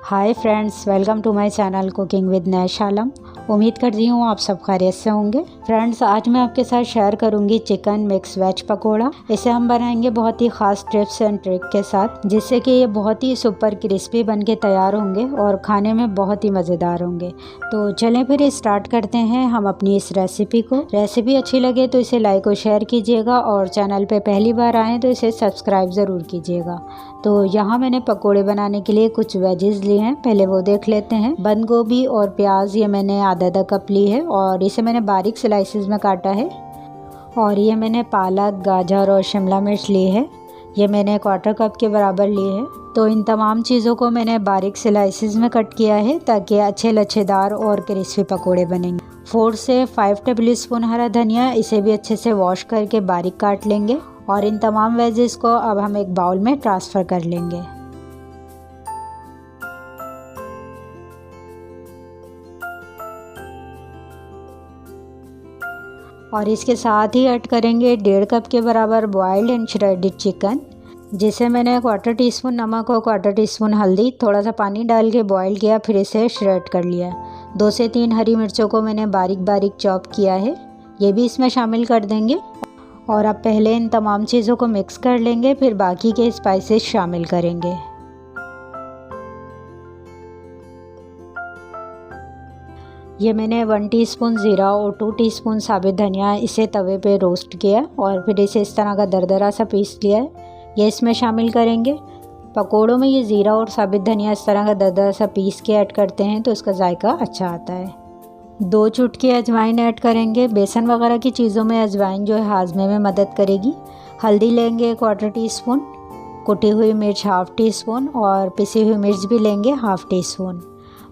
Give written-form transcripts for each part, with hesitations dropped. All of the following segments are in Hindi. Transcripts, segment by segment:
Hi friends, welcome to my channel cooking with Naish Alam. उम्मीद करती हूँ आप सब खैरियत से होंगे। फ्रेंड्स, आज मैं आपके साथ शेयर करूंगी चिकन मिक्स वेज पकोड़ा। इसे हम बनाएंगे बहुत ही ख़ास टिप्स एंड ट्रिक के साथ, जिससे कि ये बहुत ही सुपर क्रिस्पी बन के तैयार होंगे और खाने में बहुत ही मज़ेदार होंगे। तो चलें फिर स्टार्ट करते हैं हम अपनी इस रेसिपी को। रेसिपी अच्छी लगे तो इसे लाइक और शेयर कीजिएगा और चैनल पर पहली बार आएँ तो इसे सब्सक्राइब ज़रूर कीजिएगा। तो यहाँ मैंने पकोड़े बनाने के लिए कुछ वेजेस लिए हैं, पहले वो देख लेते हैं। बंद गोभी और प्याज ये मैंने आधा कप ली है और इसे मैंने बारीक स्लाइसेस में काटा है। और ये मैंने पालक, गाजर और शिमला मिर्च ली है, ये मैंने क्वार्टर कप के बराबर ली है। तो इन तमाम चीज़ों को मैंने बारीक स्लाइसेस में कट किया है ताकि अच्छे लच्छेदार और क्रिस्पी पकोड़े बनेंगे। 4 से 5 टेबल स्पून हरा धनिया, इसे भी अच्छे से वॉश करके बारीक काट लेंगे। और इन तमाम वेजेस को अब हम एक बाउल में ट्रांसफ़र कर लेंगे। और इसके साथ ही ऐड करेंगे 1.5 कप के बराबर बॉइल्ड एंड श्रेडेड चिकन, जिसे मैंने क्वार्टर टी स्पून नमक और क्वार्टर टी स्पून हल्दी, थोड़ा सा पानी डाल के बॉईल किया, फिर इसे श्रेड कर लिया। 2 से 3 हरी मिर्चों को मैंने बारीक बारीक चॉप किया है, ये भी इसमें शामिल कर देंगे। और अब पहले इन तमाम चीज़ों को मिक्स कर लेंगे, फिर बाकी के स्पाइसेस शामिल करेंगे। ये मैंने 1 टीस्पून ज़ीरा और 2 टीस्पून साबित धनिया इसे तवे पे रोस्ट किया और फिर इसे इस तरह का दरदरा सा पीस लिया है, ये इसमें शामिल करेंगे। पकोड़ों में ये ज़ीरा और साबित धनिया इस तरह का दरदरा सा पीस के ऐड करते हैं तो इसका जायका अच्छा आता है। 2 चुटकी अजवाइन ऐड करेंगे। बेसन वगैरह की चीज़ों में अजवाइन जो है हाजमे में मदद करेगी। हल्दी लेंगे क्वार्टर टी स्पून, कुटी हुई मिर्च हाफ़ टी स्पून और पिसी हुई मिर्च भी लेंगे हाफ़ टी स्पून।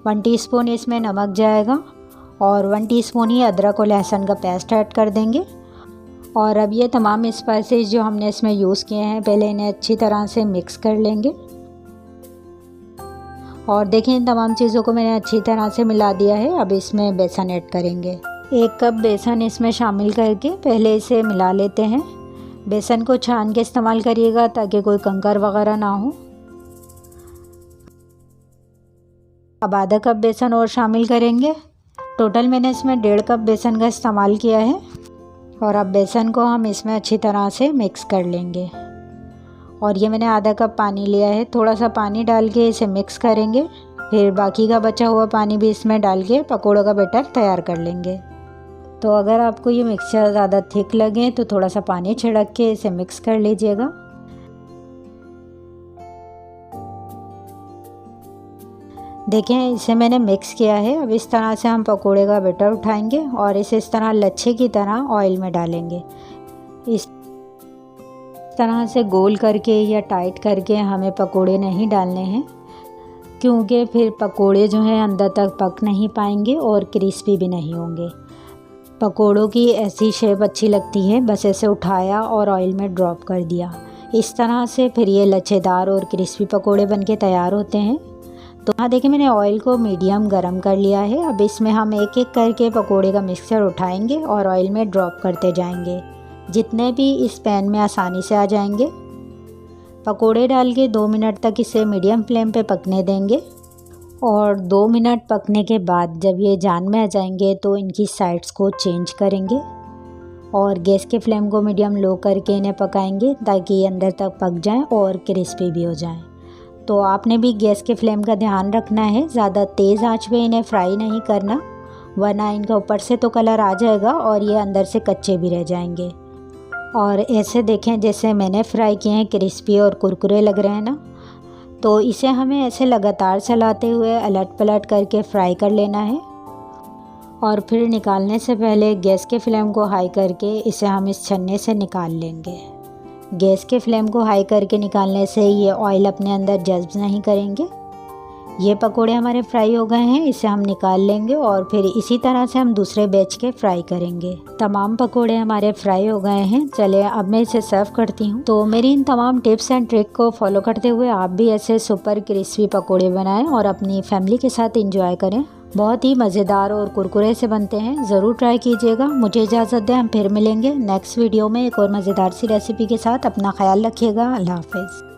1 टीस्पून इसमें नमक जाएगा और 1 टीस्पून ही अदरक और लहसुन का पेस्ट ऐड कर देंगे। और अब ये तमाम स्पाइसेस जो हमने इसमें यूज़ किए हैं, पहले इन्हें अच्छी तरह से मिक्स कर लेंगे। और देखिए इन तमाम चीज़ों को मैंने अच्छी तरह से मिला दिया है। अब इसमें बेसन ऐड करेंगे। 1 कप बेसन इसमें शामिल करके पहले इसे मिला लेते हैं। बेसन को छान के इस्तेमाल करिएगा ताकि कोई कंकर वगैरह ना हो। अब आधा कप बेसन और शामिल करेंगे। टोटल मैंने इसमें 1.5 कप बेसन का इस्तेमाल किया है। और अब बेसन को हम इसमें अच्छी तरह से मिक्स कर लेंगे। और ये मैंने आधा कप पानी लिया है, थोड़ा सा पानी डाल के इसे मिक्स करेंगे। फिर बाकी का बचा हुआ पानी भी इसमें डाल के पकोड़ों का बैटर तैयार कर लेंगे। तो अगर आपको ये मिक्सचर ज़्यादा थिक लगे तो थोड़ा सा पानी छिड़क के इसे मिक्स कर लीजिएगा। देखें इसे मैंने मिक्स किया है। अब इस तरह से हम पकोड़े का बैटर उठाएंगे और इसे इस तरह लच्छे की तरह ऑयल में डालेंगे। इस तरह से गोल करके या टाइट करके हमें पकोड़े नहीं डालने हैं, क्योंकि फिर पकोड़े जो हैं अंदर तक पक नहीं पाएंगे और क्रिस्पी भी नहीं होंगे। पकोड़ों की ऐसी शेप अच्छी लगती है, बस ऐसे उठाया और ऑयल में ड्रॉप कर दिया। इस तरह से फिर ये लच्छेदार और क्रिस्पी पकोड़े बनके तैयार होते हैं। तो यहाँ देखिए मैंने ऑयल को मीडियम गरम कर लिया है। अब इसमें हम एक एक करके पकोड़े का मिक्सचर उठाएंगे और ऑयल में ड्रॉप करते जाएंगे, जितने भी इस पैन में आसानी से आ जाएंगे। पकोड़े डाल के 2 मिनट तक इसे मीडियम फ्लेम पे पकने देंगे। और 2 मिनट पकने के बाद जब ये जान में आ जाएंगे तो इनकी साइड्स को चेंज करेंगे और गैस के फ्लेम को मीडियम लो करके इन्हें पकाएंगे ताकि ये अंदर तक पक जाएँ और क्रिस्पी भी हो जाएँ। तो आपने भी गैस के फ्लेम का ध्यान रखना है, ज़्यादा तेज़ आंच पे इन्हें फ्राई नहीं करना, वरना इनका ऊपर से तो कलर आ जाएगा और ये अंदर से कच्चे भी रह जाएंगे। और ऐसे देखें जैसे मैंने फ्राई किए हैं, क्रिस्पी और कुरकुरे लग रहे हैं ना। तो इसे हमें ऐसे लगातार चलाते हुए अलट पलट करके फ्राई कर लेना है। और फिर निकालने से पहले गैस के फ्लेम को हाई करके इसे हम इस छन्ने से निकाल लेंगे। गैस के फ्लेम को हाई करके निकालने से ये ऑयल अपने अंदर जज्ब नहीं करेंगे। ये पकोड़े हमारे फ्राई हो गए हैं, इसे हम निकाल लेंगे और फिर इसी तरह से हम दूसरे बैच के फ्राई करेंगे। तमाम पकोड़े हमारे फ्राई हो गए हैं। चलिए अब मैं इसे सर्व करती हूँ। तो मेरी इन तमाम टिप्स एंड ट्रिक को फॉलो करते हुए आप भी ऐसे सुपर क्रिस्पी पकोड़े बनाएं और अपनी फैमिली के साथ इंजॉय करें। बहुत ही मज़ेदार और कुरकुरे से बनते हैं, ज़रूर ट्राई कीजिएगा। मुझे इजाज़त दें, हम फिर मिलेंगे नेक्स्ट वीडियो में एक और मज़ेदार सी रेसिपी के साथ। अपना ख्याल रखिएगा। अल्लाह हाफ़िज़।